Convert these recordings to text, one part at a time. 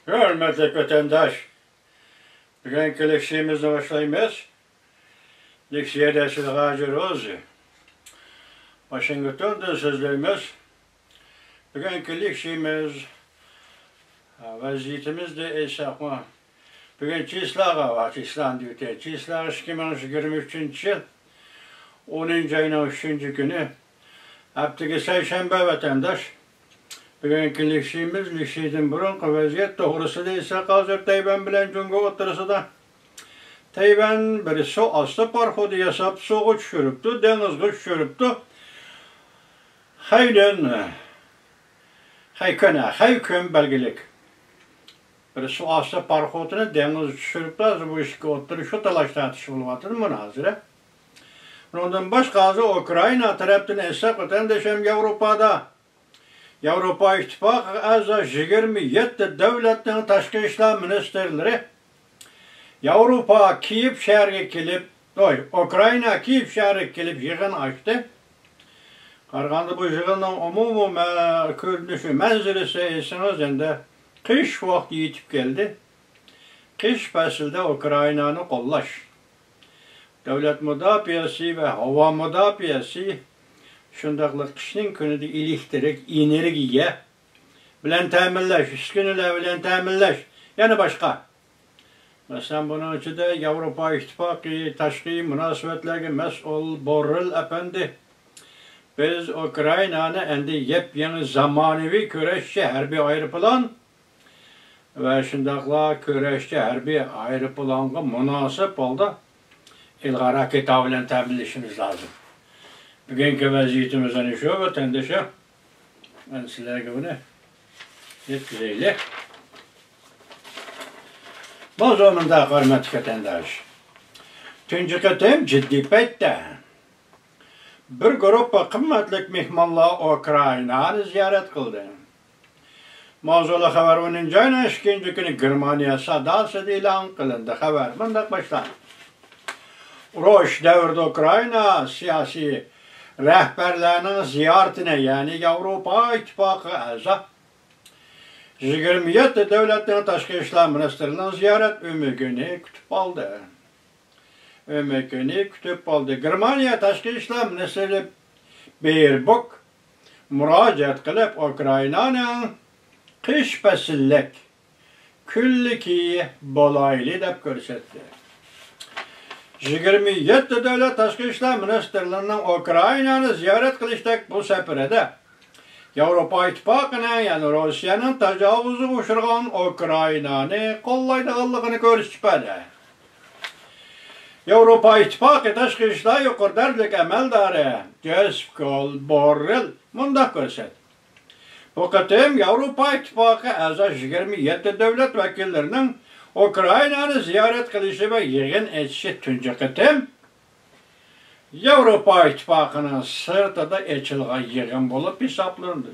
Hürmetli vatandaş, bugünkü leksiyemizi başlayımız. Leksiye dersi Hacı Rozi. Washington'da sözlerimiz. Bugünkü leksiyemiz vaziyetimiz de esnafı. Bugün çislağa var, çislan diyor. Çislağa 2023 yıl 10. ayının 3. günü. Haftaki Seyşembe vatandaş. Bugünkü leksiyemiz, leksiyeden burunki vaziyet doğrusu değilse hazır Tayvan bilen Cungo oturası da Tayvan bir su astı parxodu yasap suğu düşürüptü, denizge düşürüptü. Haykön belgelik. Bir su astı parxodunu deniz düşürüptü, bu işki oturuş şu talaş tartış bulmatıdır münazire. Ondan başkası Ukrayna taraftan esnaf vatandaşım Avrupa İttifakı azı 27 devletin taşkı işler ministerleri Avrupa şehri kelip, Ukrayna Kiev şehri kelip yığın açtı. Qarğandı bu yığının umumu görünüşü, mənzilisi esinizinde kış vakti yetip geldi. Kış fəsildə Ukraynanı qollaş. Devlet müdafiəsi ve hava müdafiəsi şundaqlı kışın günüde elektrik, energiya bilen təminləş, üskünülə bilen təminləş, yani başka. Mesela bunun için de Avrupa İttifakı taşkı münasebetlerine mesul Borrell efendi biz Ukrayna'nı endi yepyeni zamanevi köreşçi harbi ayrıpılan ve şundaqla köreşçi harbi ayrıpılanğa münasip oldu. İlgara kitabıyla təminləşimiz lazım. Bugünkü vaziyetimizden şu vatandaşa ben sizlerle bunu yetkizeyli. Bu zamanda hürmetli vatandaş. Tüncü kıtım ciddi peytte. Bir grup kıymetli mihmanlar Ukrayna'nı ziyaret kıldı. Mavzulu haber 10. ayının 2. günü Germaniya sadası ilan kılındı. Haber bundan başlandı. Roş devirde Ukrayna siyasi rehberlerinin ziyaretine yani Avrupa İttifakı azı 27 devletlerin taşkı işler ministerlerinin ziyaret ümidini kütüp aldı. Germaniya taşkı işler ministeri Baerbock müracaat kılıp Ukrayna'nın kış fəsillik külliki bolaylı dep görsetti. 27 devlet taşkı işler ministerlerinin Ukrayna'nı ziyaret kılıştık bu seferede Avrupa İttifakı'nın yani Rusya'nın tecavüzü uçurgan Ukrayna'nı kollaydıqallığını görüştüpedi. Avrupa İttifakı taşkı işler yukarıdarlık emeldarı Josep Borrell mundaq görset. Bu kıtım Avrupa İttifakı azı 27 devlet vekillerinin Ukrayna'nı ziyaret kılışı ve yığın etişi tüncü kıtım Avrupa İttifakı'nın sırtıda eçilğen yığın bulup hesaplandı.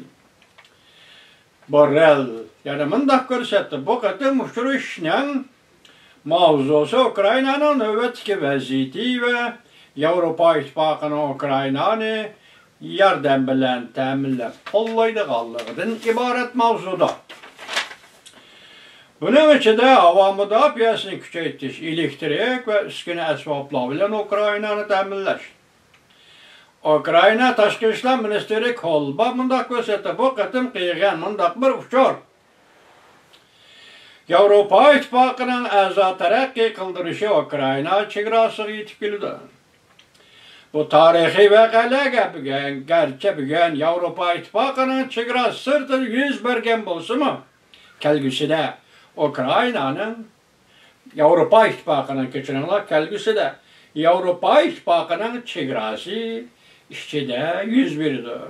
Borrell yani mundaq görsetti. Bu kıtım şu işinin mavzusu Ukrayna'nın növbetki vaziyeti ve Avrupa İttifakı'nın Ukrayna'nı yardım bilen təminləb kollaydıqallığıdan ibaret mavzuda. Bunun için de hava müdafiəsini küçeytiş, elektrik ve üsküne əsvablar bilen Ukrayna'nı təminləş. Ukrayna Taşkı İşler Ministeri Kolba mundaq gösterdi. Bu kıtım qıyğan mundaq bir uçur. Avrupa İttifakı'nın azı terakki kıldırışı Ukrayna çigrası yetip geldi. Bu tarihi vakalarga bugün, gerçi bugün Avrupa İttifakı'nın çigrası sırtı yüz bergen bolsa mı? Kelgüsüde Ukrayna'nın Avrupa İttifakı'nın keçirenler kelgüsüde Avrupa İttifakı'nın çigrası işçide 101'dir.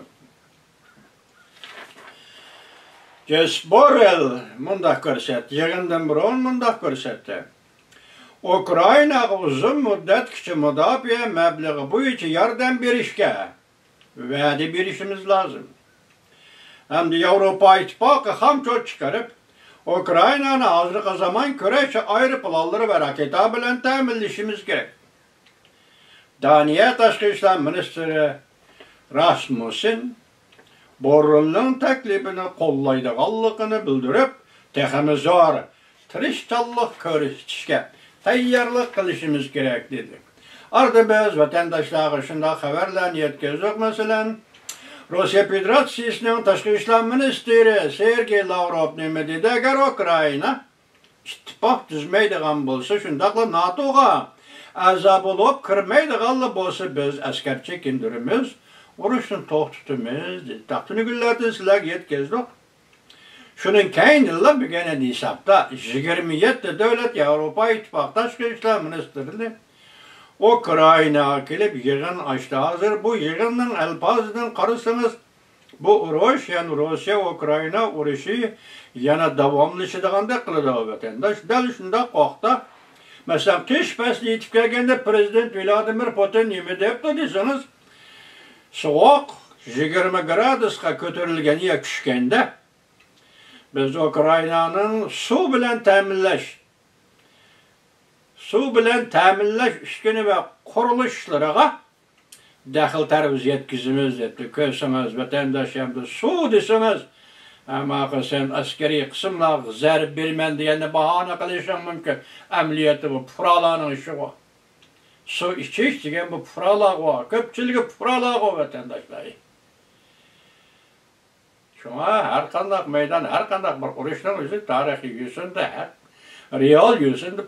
Josep Borrell mundaq görsetti, yığından burun mundaq görsetti. Ukrayna uzun müddet küçük müdafiə məbləği bu için yardım berişke vədi berişimiz lazım. Hem de Avrupa İttifakı hamçot çıkarıp Ukrayna'nın hazırlığı zaman köreşe ayrı planları ve raketa bilen təminləşimiz gerek. Daniya Taşkı İşler Ministeri Rasmussen Borrell'ın teklifini kollaydıqallığını bildirip teximiz zor, tirishchanlik ko'rsatishga tayyorlik qilishimiz kerak dedi. Arada biz vatandaşlarga shunday xabarlarni yetkazdik. Masalan, Rossiya Federatsiyasining tashqi ishlar ministri Sergey Lavrov nima dedi? Agar Ukraina ittifoq tuzmaydigan bo'lsa, shundaqla NATOga a'zo bo'lib kirmaydigan bo'lsa, biz askar chekindirimiz, urushni to'xtatamiz dedi. Taqtini kunlarda sizlarga yetkazdik. Shuning keyinlar bugün hisobda 27 davlat Yevropa İttifaqı tashqi ishlar ministrlari Ukrayna kelib yig'in ochdi. Hozir bu yig'inning alpozidan qarasangiz, bu urush, ya'ni Rossiya Ukrayna urushi yana davomlashadiganday qiladi vatandosh. Dal shunday qoqda. Masalan, qish fasli yetib kelganda prezident Vladimir Putin nima debdi desangiz, sovuq 20 gradusga ko'tarilganiga tushganda biz Ukrayna'nın su bilen ta'minlash uskuni ve qurilishlarga daxl tarbiz yetkizimiz debdi. Ko'rsangiz vatandosh hamda suv desangiz, ama sen askeri qismlarga zarb berman deganda bahona qilishing mumkin. Amaliyoti bu puralarning ishi bu. Suv ichish degan bu puralar bu. Ko'pchiligi puralar bu vatandoshlar. Şuna her kandak meydan, her kandak bir urushning o'zi tarixiy yuzunda, real yuzunda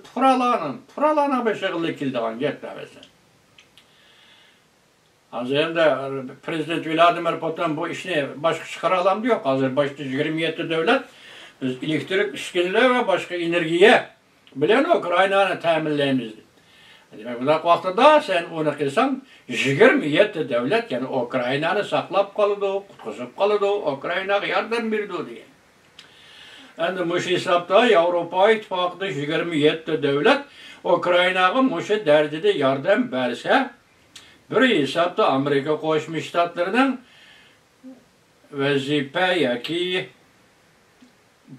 puralarning beşiqli keldigan gap davası. Hozir endi prezident Vladimir Putin bu ishni boshqa chiqara oladi yo'q. Hozir boshqa 27 davlat biz elektrik uskunalar va boshqa energiya bilan Ukraynani ta'minlaymiz. Demek bu vaqtida sen onu qilsang 27 davlat, yani Ukraynani saqlab qoladi, qutqizib qoladi, Ukraynaga yordam berdi degan. Endi mush hisobda Yevropa İttifaqida 27 davlat Ukraynaga mush darajada yordam bersa, bir hisobda Amerika Qo'shma Shtatlarining vazifa yoki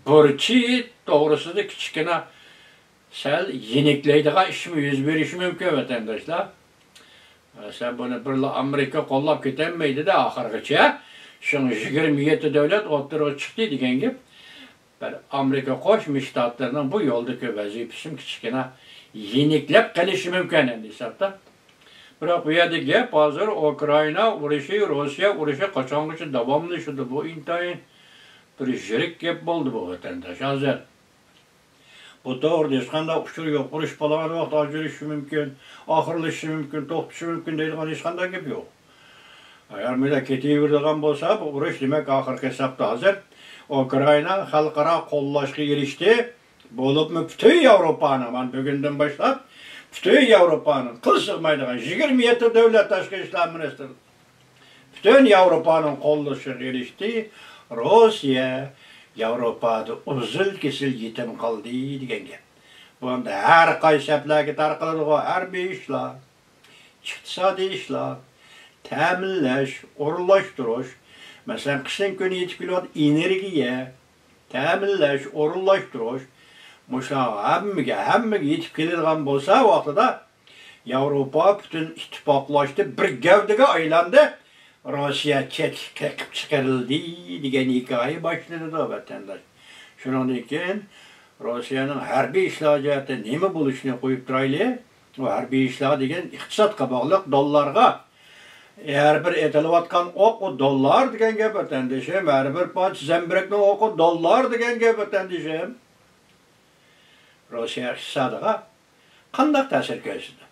burchi to'g'risida kichkina sel yeniklaydigan ishmi yuz berishi mumkin vatandoshlar. Sen bunu bir Amerika qo'llab ketilmaydi de oxirgacha. Shuni 27 davlat o'tirib chiqdi degan gap. Amerika Qo'shma Shtatlarining bu yo'ldagi vazifasi kichkina yeniklab qilishi mumkin endi hisobda. Biroq bu yerda gap hozir Ukraina urushi, Rossiya urushi qachongacha davomlashadi. Bu intayin bir yirik gap bo'ldi bu vatandosh. Hozir bu to'g'ri hech qanday uchur yo'q. Urush bo'lgan vaqt ajralishi mumkin, oxirlashishi mumkin, to'xtashi mumkin deydigan hech qanday gap yo'q. Agar menda ketaveradigan bo'lsa, bu urush demak oxirgi hisobda hozir Ukraina xalqaro qo'llashga erishdi. Bo'libmi butun Yevropani, mana bugundan boshlab butun Yevropani qil sig'maydigan 27 davlat tashqi ishlar ministri butun Yevropaning qo'llashiga erishdi. Rossiya Yevropada uzil kesil yetim qoldi degan gap. Bunda har qaysi saplarga tarqaladi, harbiy ishlar, iqtisodiy ishlar, ta'minlash, o'rinlashtirish, masalan, qishning kuni yetib kelayotgan energiya, ta'minlash, o'rinlashtirish, musha hammaga yetib keladigan bo'lsa, vaqtida Yevropa butun ittifoqlashdi, bir gavdaga aylandi. Rossiya chetga chiqarildi degan hikoya boshlandi vatandosh. Shundan keyin Rossiyaning harbiy ishlar jihati nima bo'lishini qo'yib turaylik. O harbiy ishlar degan iqtisodga bog'liq dollarga har bir etilayotgan o'q o dollar degan gap vatandoshim, har bir ponch zambirakning o'qi dollar degan gap vatandoshim. Rossiya iqtisodiga qanday ta'sir ko'rsatdi?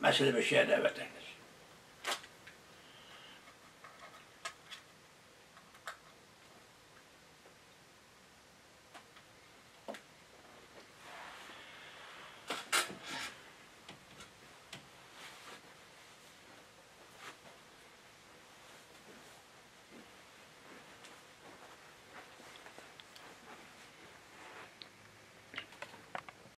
Masala bu yerda vatandosh.